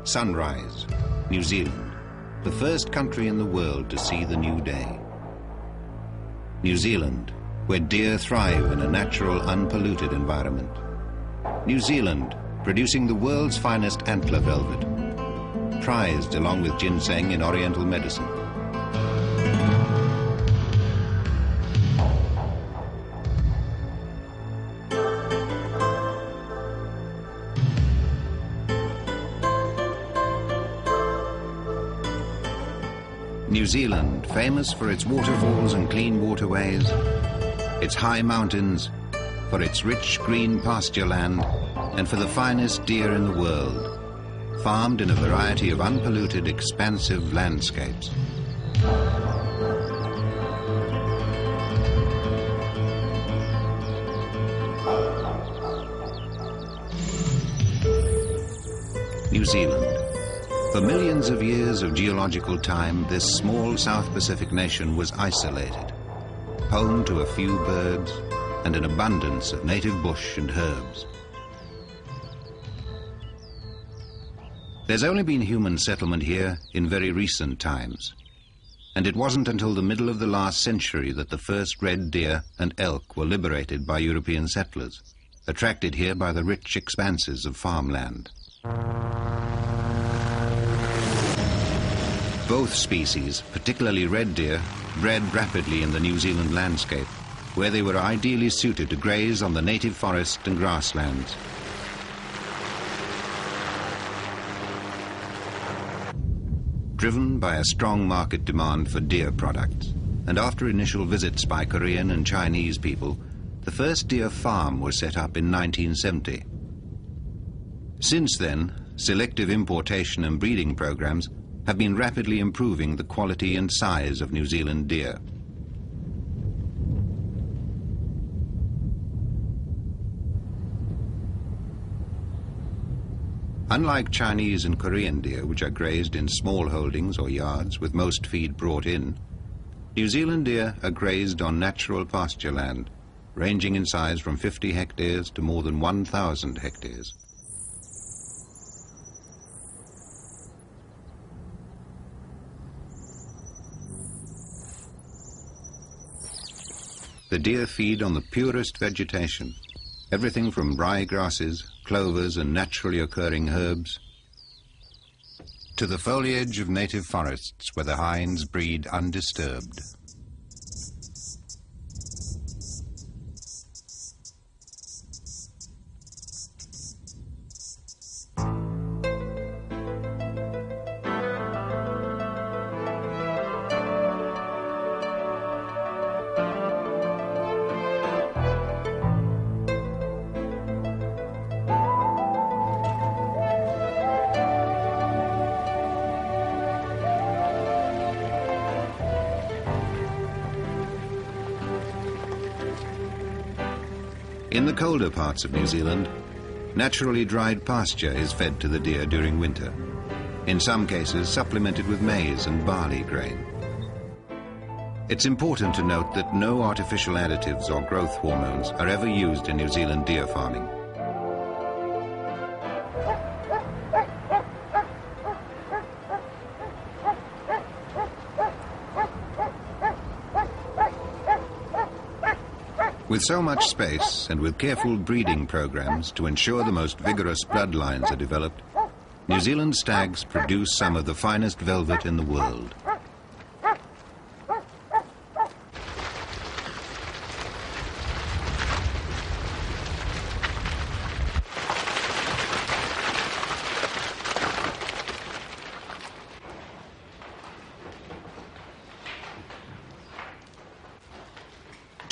Sunrise, New Zealand, the first country in the world to see the new day. New Zealand, where deer thrive in a natural, unpolluted environment. New Zealand, producing the world's finest antler velvet, prized along with ginseng in oriental medicine. New Zealand, famous for its waterfalls and clean waterways, its high mountains, for its rich green pasture land, and for the finest deer in the world, farmed in a variety of unpolluted, expansive landscapes. New Zealand. For millions of years of geological time, this small South Pacific nation was isolated, home to a few birds and an abundance of native bush and herbs. There's only been human settlement here in very recent times, and it wasn't until the middle of the last century that the first red deer and elk were liberated by European settlers, attracted here by the rich expanses of farmland. Both species, particularly red deer, bred rapidly in the New Zealand landscape, where they were ideally suited to graze on the native forest and grasslands. Driven by a strong market demand for deer products, and after initial visits by Korean and Chinese people, the first deer farm was set up in 1970. Since then, selective importation and breeding programs have been rapidly improving the quality and size of New Zealand deer. Unlike Chinese and Korean deer, which are grazed in small holdings or yards with most feed brought in, New Zealand deer are grazed on natural pasture land, ranging in size from 50 hectares to more than 1,000 hectares. The deer feed on the purest vegetation, everything from rye grasses, clovers and naturally occurring herbs, to the foliage of native forests where the hinds breed undisturbed. In the colder parts of New Zealand, naturally dried pasture is fed to the deer during winter, in some cases supplemented with maize and barley grain. It's important to note that no artificial additives or growth hormones are ever used in New Zealand deer farming. With so much space and with careful breeding programs to ensure the most vigorous bloodlines are developed, New Zealand stags produce some of the finest velvet in the world.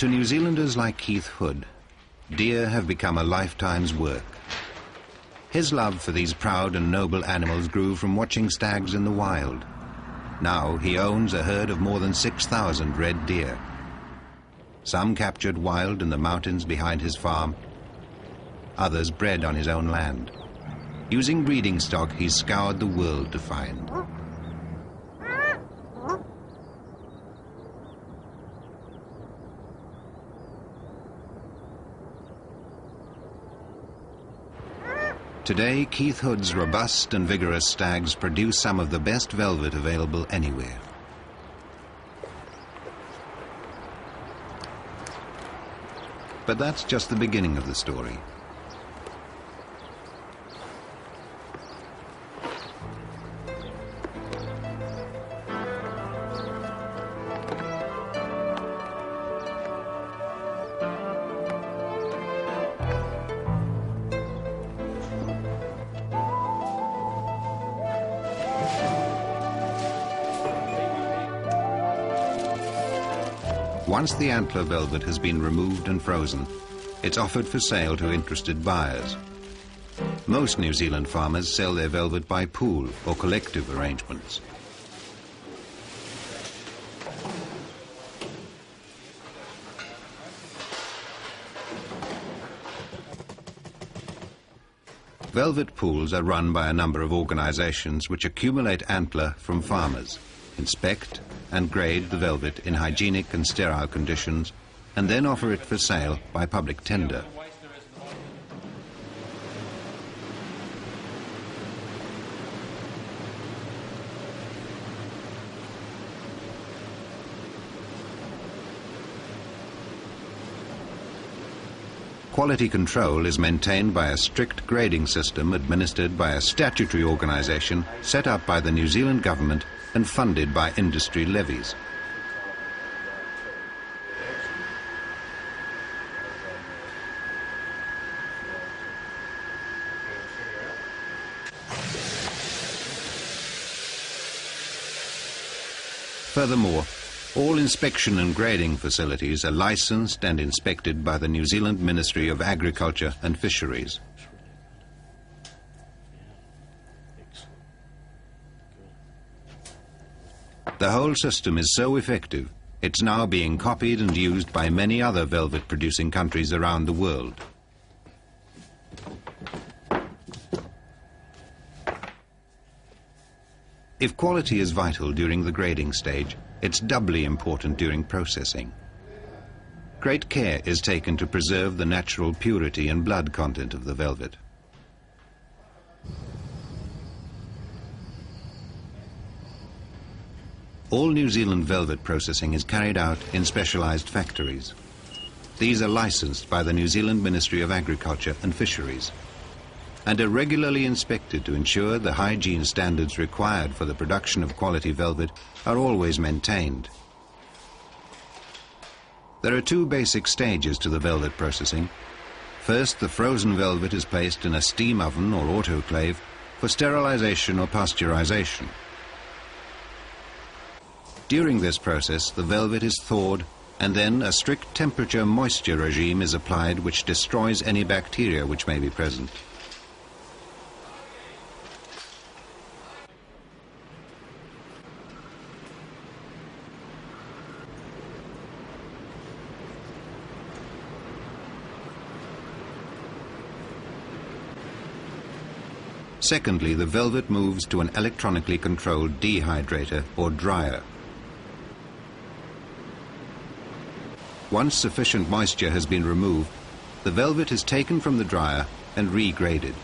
To New Zealanders like Keith Hood, deer have become a lifetime's work. His love for these proud and noble animals grew from watching stags in the wild. Now he owns a herd of more than 6,000 red deer. Some captured wild in the mountains behind his farm, others bred on his own land. Using breeding stock he's scoured the world to find. Today, Keith Hood's robust and vigorous stags produce some of the best velvet available anywhere. But that's just the beginning of the story. Once the antler velvet has been removed and frozen, it's offered for sale to interested buyers. Most New Zealand farmers sell their velvet by pool or collective arrangements. Velvet pools are run by a number of organizations which accumulate antler from farmers, inspect and grade the velvet in hygienic and sterile conditions, and then offer it for sale by public tender. Quality control is maintained by a strict grading system administered by a statutory organisation set up by the New Zealand government and funded by industry levies. Furthermore, all inspection and grading facilities are licensed and inspected by the New Zealand Ministry of Agriculture and Fisheries. The whole system is so effective, it's now being copied and used by many other velvet-producing countries around the world. If quality is vital during the grading stage, it's doubly important during processing. Great care is taken to preserve the natural purity and blood content of the velvet. All New Zealand velvet processing is carried out in specialised factories. These are licensed by the New Zealand Ministry of Agriculture and Fisheries and are regularly inspected to ensure the hygiene standards required for the production of quality velvet are always maintained. There are two basic stages to the velvet processing. First, the frozen velvet is placed in a steam oven or autoclave for sterilisation or pasteurisation. During this process, the velvet is thawed, and then a strict temperature-moisture regime is applied which destroys any bacteria which may be present. Secondly, the velvet moves to an electronically controlled dehydrator or dryer. Once sufficient moisture has been removed, the velvet is taken from the dryer and regraded.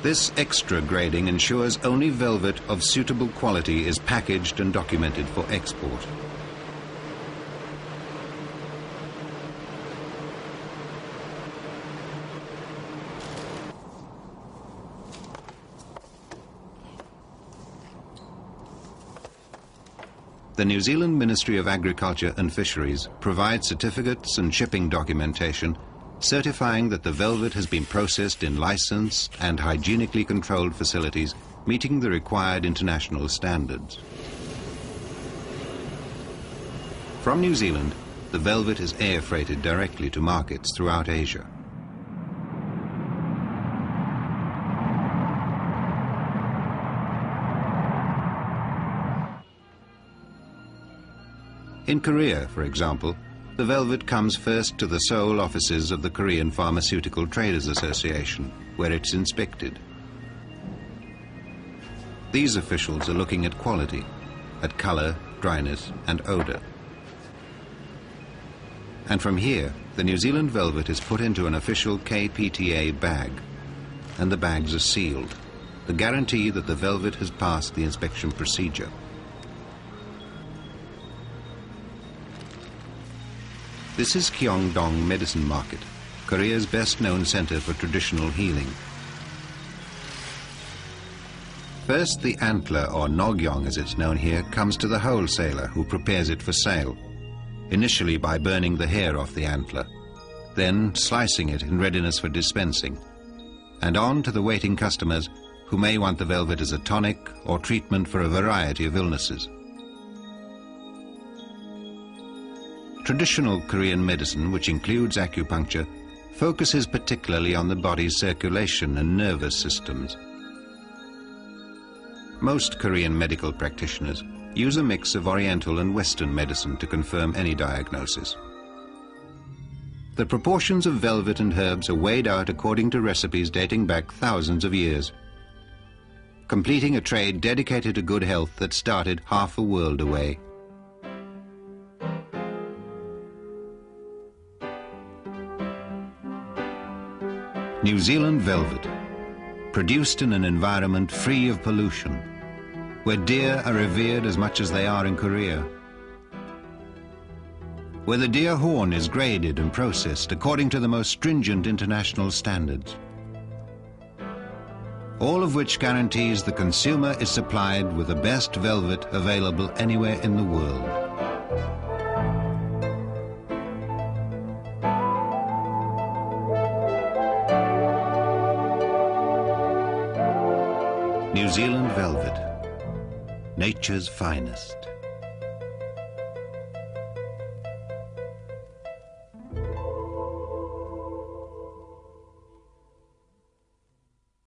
This extra grading ensures only velvet of suitable quality is packaged and documented for export. The New Zealand Ministry of Agriculture and Fisheries provides certificates and shipping documentation certifying that the velvet has been processed in licensed and hygienically controlled facilities meeting the required international standards. From New Zealand, the velvet is air freighted directly to markets throughout Asia. In Korea, for example, the velvet comes first to the Seoul offices of the Korean Pharmaceutical Traders Association, where it's inspected. These officials are looking at quality, at colour dryness and odour. And from here, the New Zealand velvet is put into an official KPTA bag, and the bags are sealed, the guarantee that the velvet has passed the inspection procedure. This is Kyongdong Medicine Market, Korea's best-known centre for traditional healing. First, the antler, or Nagyong as it's known here, comes to the wholesaler who prepares it for sale, initially by burning the hair off the antler, then slicing it in readiness for dispensing, and on to the waiting customers who may want the velvet as a tonic or treatment for a variety of illnesses. Traditional Korean medicine, which includes acupuncture, focuses particularly on the body's circulation and nervous systems. Most Korean medical practitioners use a mix of Oriental and Western medicine to confirm any diagnosis. The proportions of velvet and herbs are weighed out according to recipes dating back thousands of years, completing a trade dedicated to good health that started half a world away. New Zealand velvet, produced in an environment free of pollution, where deer are revered as much as they are in Korea, where the deer horn is graded and processed according to the most stringent international standards, all of which guarantees the consumer is supplied with the best velvet available anywhere in the world. New Zealand velvet, nature's finest.